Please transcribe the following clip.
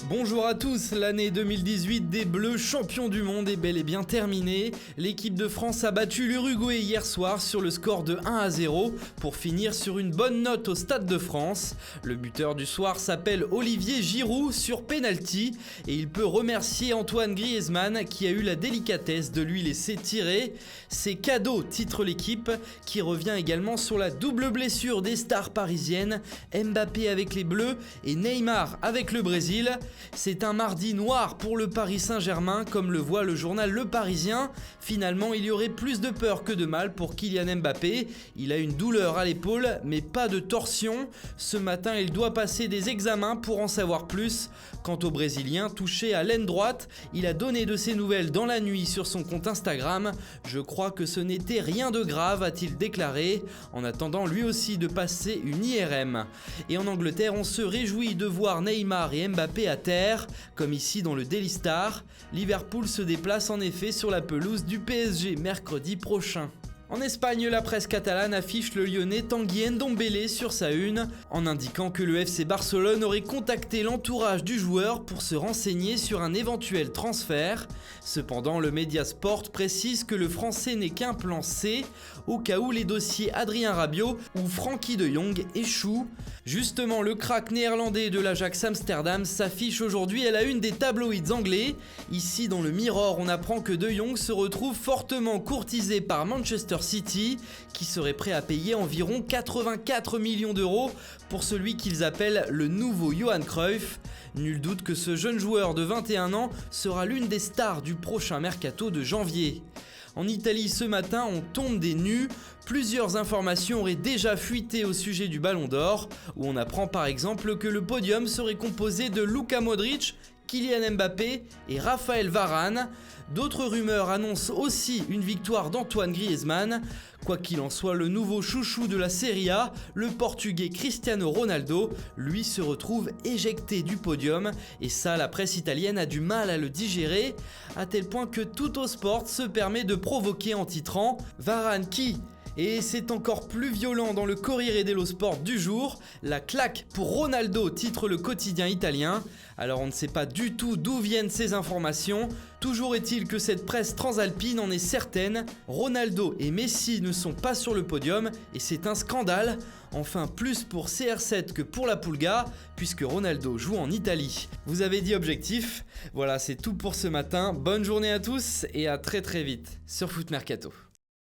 Bonjour à tous, l'année 2018 des Bleus champions du monde est bel et bien terminée. L'équipe de France a battu l'Uruguay hier soir sur le score de 1-0 pour finir sur une bonne note au Stade de France. Le buteur du soir s'appelle Olivier Giroud sur penalty et il peut remercier Antoine Griezmann qui a eu la délicatesse de lui laisser tirer. C'est cadeau, titre l'équipe, qui revient également sur la double blessure des stars parisiennes, Mbappé avec les Bleus et Neymar avec le Brésil. C'est un mardi noir pour le Paris Saint-Germain, comme le voit le journal Le Parisien. Finalement, il y aurait plus de peur que de mal pour Kylian Mbappé. Il a une douleur à l'épaule, mais pas de torsion. Ce matin, il doit passer des examens pour en savoir plus. Quant au Brésilien, touché à l'aine droite, il a donné de ses nouvelles dans la nuit sur son compte Instagram. « Je crois que ce n'était rien de grave », a-t-il déclaré, en attendant lui aussi de passer une IRM. Et en Angleterre, on se réjouit de voir Neymar et Mbappé à terre, comme ici dans le Daily Star. Liverpool se déplace en effet sur la pelouse du PSG mercredi prochain. En Espagne, la presse catalane affiche le Lyonnais Tanguy Ndombele sur sa une, en indiquant que le FC Barcelone aurait contacté l'entourage du joueur pour se renseigner sur un éventuel transfert. Cependant, le Mediasport précise que le Français n'est qu'un plan C, au cas où les dossiers Adrien Rabiot ou Frenkie de Jong échouent. Justement, le crack néerlandais de l'Ajax Amsterdam s'affiche aujourd'hui à la une des tabloïds anglais. Ici, dans le Mirror, on apprend que de Jong se retrouve fortement courtisé par Manchester City, qui serait prêt à payer environ 84 millions d'euros pour celui qu'ils appellent le nouveau Johan Cruyff. Nul doute que ce jeune joueur de 21 ans sera l'une des stars du prochain mercato de janvier. En Italie ce matin, on tombe des nues. Plusieurs informations auraient déjà fuité au sujet du Ballon d'Or, où on apprend par exemple que le podium serait composé de Luka Modric, Kylian Mbappé et Raphaël Varane. D'autres rumeurs annoncent aussi une victoire d'Antoine Griezmann. Quoi qu'il en soit, le nouveau chouchou de la Serie A, le Portugais Cristiano Ronaldo, lui se retrouve éjecté du podium. Et ça, la presse italienne a du mal à le digérer, à tel point que Tuttosport se permet de provoquer en titrant « Varane qui ?» Et c'est encore plus violent dans le Corriere dello Sport du jour. La claque pour Ronaldo, titre le quotidien italien. Alors on ne sait pas du tout d'où viennent ces informations. Toujours est-il que cette presse transalpine en est certaine. Ronaldo et Messi ne sont pas sur le podium et c'est un scandale. Enfin, plus pour CR7 que pour la Pulga, puisque Ronaldo joue en Italie. Vous avez dit objectif. Voilà, c'est tout pour ce matin. Bonne journée à tous et à très vite sur Foot Mercato.